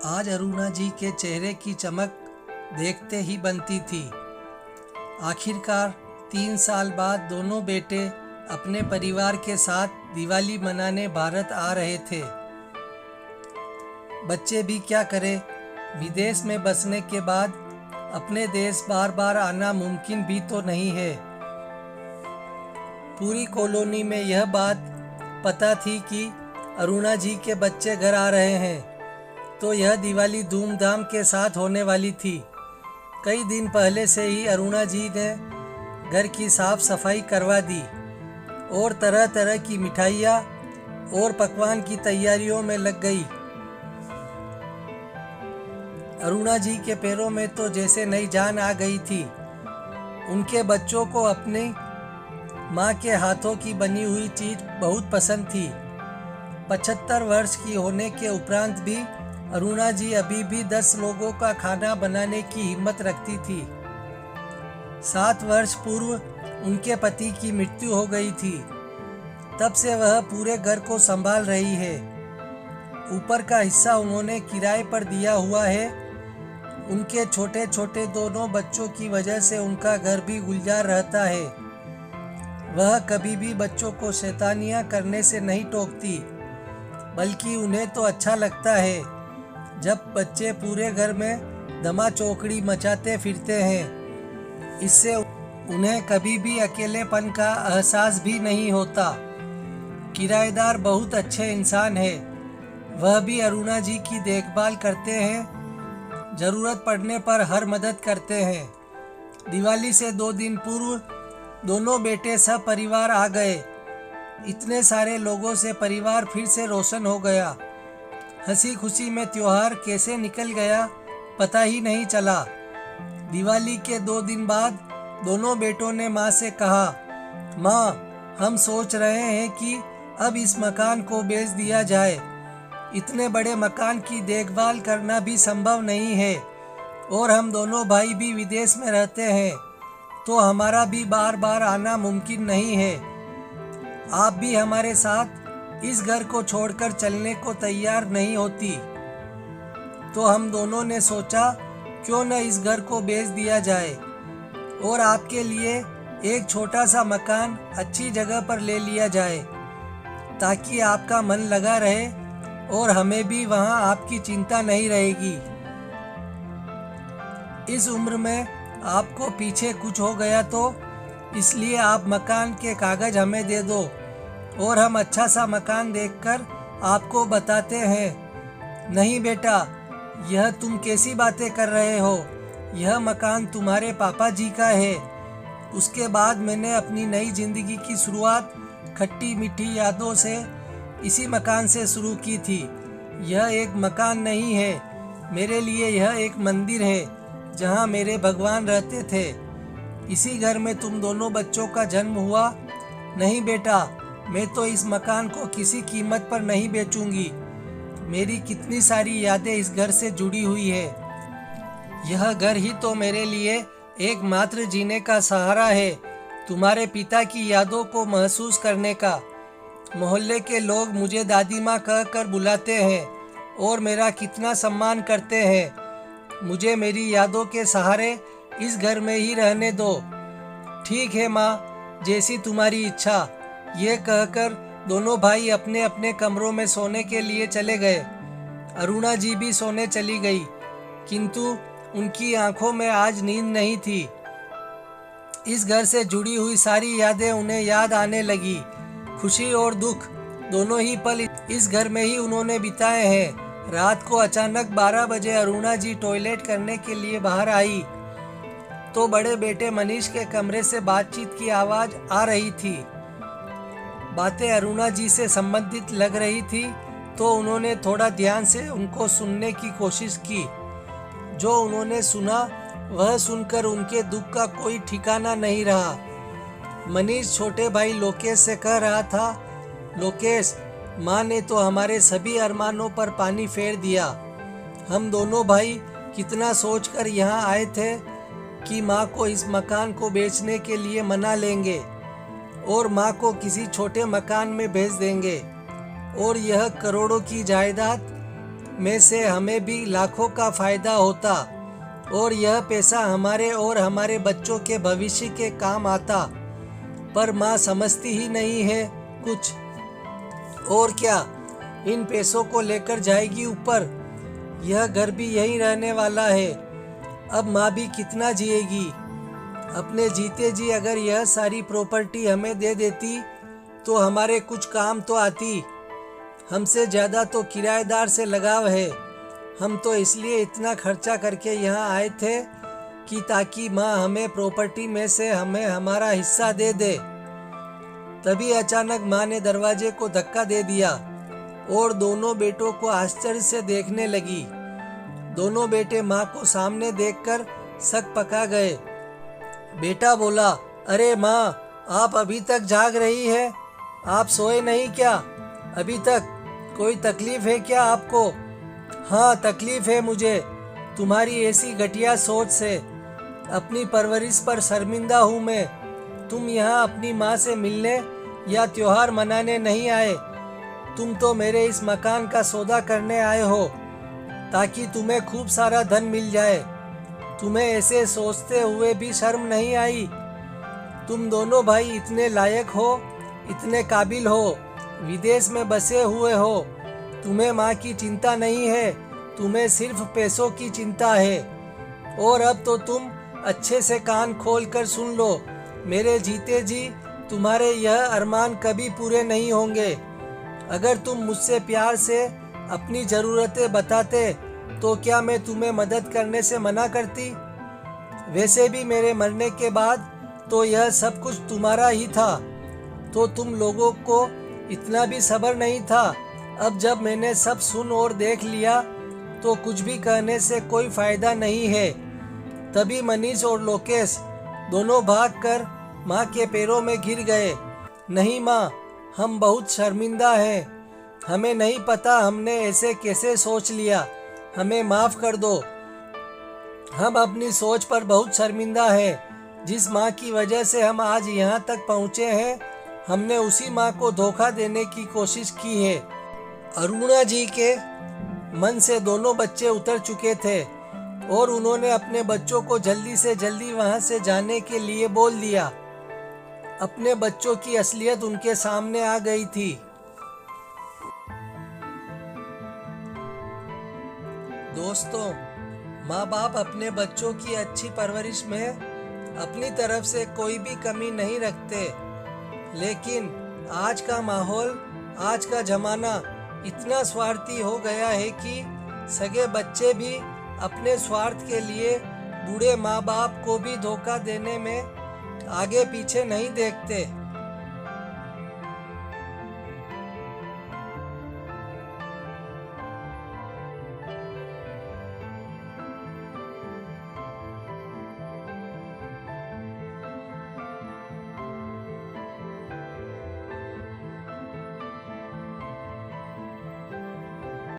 आज अरुणा जी के चेहरे की चमक देखते ही बनती थी। आखिरकार 3 साल बाद दोनों बेटे अपने परिवार के साथ दिवाली मनाने भारत आ रहे थे। बच्चे भी क्या करें, विदेश में बसने के बाद अपने देश बार बार आना मुमकिन भी तो नहीं है। पूरी कॉलोनी में यह बात पता थी कि अरुणा जी के बच्चे घर आ रहे हैं, तो यह दिवाली धूमधाम के साथ होने वाली थी। कई दिन पहले से ही अरुणा जी ने घर की साफ सफाई करवा दी और तरह तरह की मिठाइयाँ और पकवान की तैयारियों में लग गई। अरुणा जी के पैरों में तो जैसे नई जान आ गई थी। उनके बच्चों को अपनी माँ के हाथों की बनी हुई चीज बहुत पसंद थी। 75 वर्ष की होने के उपरांत भी अरुणा जी अभी भी 10 लोगों का खाना बनाने की हिम्मत रखती थी। 7 वर्ष पूर्व उनके पति की मृत्यु हो गई थी। तब से वह पूरे घर को संभाल रही है। ऊपर का हिस्सा उन्होंने किराए पर दिया हुआ है। उनके छोटे छोटे दोनों बच्चों की वजह से उनका घर भी गुलजार रहता है। वह कभी भी बच्चों को शैतानियाँ करने से नहीं टोकती, बल्कि उन्हें तो अच्छा लगता है जब बच्चे पूरे घर में धमा चौकड़ी मचाते फिरते हैं। इससे उन्हें कभी भी अकेलेपन का एहसास भी नहीं होता। किराएदार बहुत अच्छे इंसान है। वह भी अरुणा जी की देखभाल करते हैं, ज़रूरत पड़ने पर हर मदद करते हैं। दिवाली से 2 दिन पूर्व दोनों बेटे सब परिवार आ गए। इतने सारे लोगों से परिवार फिर से रोशन हो गया। हंसी खुशी में त्योहार कैसे निकल गया पता ही नहीं चला। दिवाली के 2 दिन बाद दोनों बेटों ने माँ से कहा, माँ, हम सोच रहे हैं कि अब इस मकान को बेच दिया जाए। इतने बड़े मकान की देखभाल करना भी संभव नहीं है और हम दोनों भाई भी विदेश में रहते हैं, तो हमारा भी बार बार आना मुमकिन नहीं है। आप भी हमारे साथ इस घर को छोड़कर चलने को तैयार नहीं होती। तो हम दोनों ने सोचा क्यों न इस घर को बेच दिया जाए और आपके लिए एक छोटा सा मकान अच्छी जगह पर ले लिया जाए, ताकि आपका मन लगा रहे और हमें भी वहाँ आपकी चिंता नहीं रहेगी। इस उम्र में आपको पीछे कुछ हो गया तो इसलिए आप मकान के कागज हमें दे दो और हम अच्छा सा मकान देखकर आपको बताते हैं। नहीं बेटा, यह तुम कैसी बातें कर रहे हो? यह मकान तुम्हारे पापा जी का है। उसके बाद मैंने अपनी नई जिंदगी की शुरुआत खट्टी मीठी यादों से इसी मकान से शुरू की थी। यह एक मकान नहीं है, मेरे लिए यह एक मंदिर है जहाँ मेरे भगवान रहते थे। इसी घर में तुम दोनों बच्चों का जन्म हुआ। नहीं बेटा, मैं तो इस मकान को किसी कीमत पर नहीं बेचूंगी। मेरी कितनी सारी यादें इस घर से जुड़ी हुई है। यह घर ही तो मेरे लिए एकमात्र जीने का सहारा है, तुम्हारे पिता की यादों को महसूस करने का। मोहल्ले के लोग मुझे दादी माँ कहकर बुलाते हैं और मेरा कितना सम्मान करते हैं। मुझे मेरी यादों के सहारे इस घर में ही रहने दो। ठीक है माँ, जैसी तुम्हारी इच्छा। ये कहकर दोनों भाई अपने अपने कमरों में सोने के लिए चले गए। अरुणा जी भी सोने चली गई, किंतु उनकी आंखों में आज नींद नहीं थी। इस घर से जुड़ी हुई सारी यादें उन्हें याद आने लगी। खुशी और दुख दोनों ही पल इस घर में ही उन्होंने बिताए हैं। रात को अचानक 12 बजे अरुणा जी टॉयलेट करने के लिए बाहर आई तो बड़े बेटे मनीष के कमरे से बातचीत की आवाज आ रही थी। बातें अरुणा जी से संबंधित लग रही थी, तो उन्होंने थोड़ा ध्यान से उनको सुनने की कोशिश की। जो उन्होंने सुना वह सुनकर उनके दुख का कोई ठिकाना नहीं रहा। मनीष छोटे भाई लोकेश से कह रहा था, लोकेश, माँ ने तो हमारे सभी अरमानों पर पानी फेर दिया। हम दोनों भाई कितना सोचकर यहाँ आए थे कि माँ को इस मकान को बेचने के लिए मना लेंगे और माँ को किसी छोटे मकान में भेज देंगे और यह करोड़ों की जायदाद में से हमें भी लाखों का फ़ायदा होता और यह पैसा हमारे और हमारे बच्चों के भविष्य के काम आता। पर माँ समझती ही नहीं है कुछ। और क्या, इन पैसों को लेकर जाएगी ऊपर। यह घर भी यहीं रहने वाला है। अब माँ भी कितना जिएगी। अपने जीते जी अगर यह सारी प्रॉपर्टी हमें दे देती तो हमारे कुछ काम तो आती। हमसे ज़्यादा तो किराएदार से लगाव है। हम तो इसलिए इतना खर्चा करके यहाँ आए थे कि ताकि माँ हमें प्रॉपर्टी में से हमें हमारा हिस्सा दे दे। तभी अचानक माँ ने दरवाजे को धक्का दे दिया और दोनों बेटों को आश्चर्य से देखने लगी। दोनों बेटे माँ को सामने देखकर सक पका गए। बेटा बोला, अरे माँ, आप अभी तक जाग रही है? आप सोए नहीं क्या अभी तक? कोई तकलीफ है क्या आपको? हाँ, तकलीफ है मुझे तुम्हारी ऐसी घटिया सोच से। अपनी परवरिश पर शर्मिंदा हूँ मैं। तुम यहाँ अपनी माँ से मिलने या त्योहार मनाने नहीं आए। तुम तो मेरे इस मकान का सौदा करने आए हो ताकि तुम्हें खूब सारा धन मिल जाए। तुम्हें ऐसे सोचते हुए भी शर्म नहीं आई? तुम दोनों भाई इतने लायक हो, इतने काबिल हो, विदेश में बसे हुए हो। तुम्हें माँ की चिंता नहीं है, तुम्हें सिर्फ पैसों की चिंता है। और अब तो तुम अच्छे से कान खोल कर सुन लो, मेरे जीते जी तुम्हारे यह अरमान कभी पूरे नहीं होंगे। अगर तुम मुझसे प्यार से अपनी ज़रूरतें बताते तो क्या मैं तुम्हें मदद करने से मना करती? वैसे भी मेरे मरने के बाद तो यह सब कुछ तुम्हारा ही था, तो तुम लोगों को इतना भी सब्र नहीं था। अब जब मैंने सब सुन और देख लिया तो कुछ भी कहने से कोई फ़ायदा नहीं है। तभी मनीष और लोकेश दोनों भागकर माँ के पैरों में गिर गए। नहीं माँ, हम बहुत शर्मिंदा हैं। हमें नहीं पता हमने ऐसे कैसे सोच लिया। हमें माफ़ कर दो। हम अपनी सोच पर बहुत शर्मिंदा हैं। जिस माँ की वजह से हम आज यहाँ तक पहुँचे हैं, हमने उसी माँ को धोखा देने की कोशिश की है। अरुणा जी के मन से दोनों बच्चे उतर चुके थे और उन्होंने अपने बच्चों को जल्दी से जल्दी वहाँ से जाने के लिए बोल दिया। अपने बच्चों की असलियत उनके सामने आ गई थी। दोस्तों, माँ बाप अपने बच्चों की अच्छी परवरिश में अपनी तरफ से कोई भी कमी नहीं रखते, लेकिन आज का माहौल, आज का ज़माना इतना स्वार्थी हो गया है कि सगे बच्चे भी अपने स्वार्थ के लिए बूढ़े माँ बाप को भी धोखा देने में आगे पीछे नहीं देखते।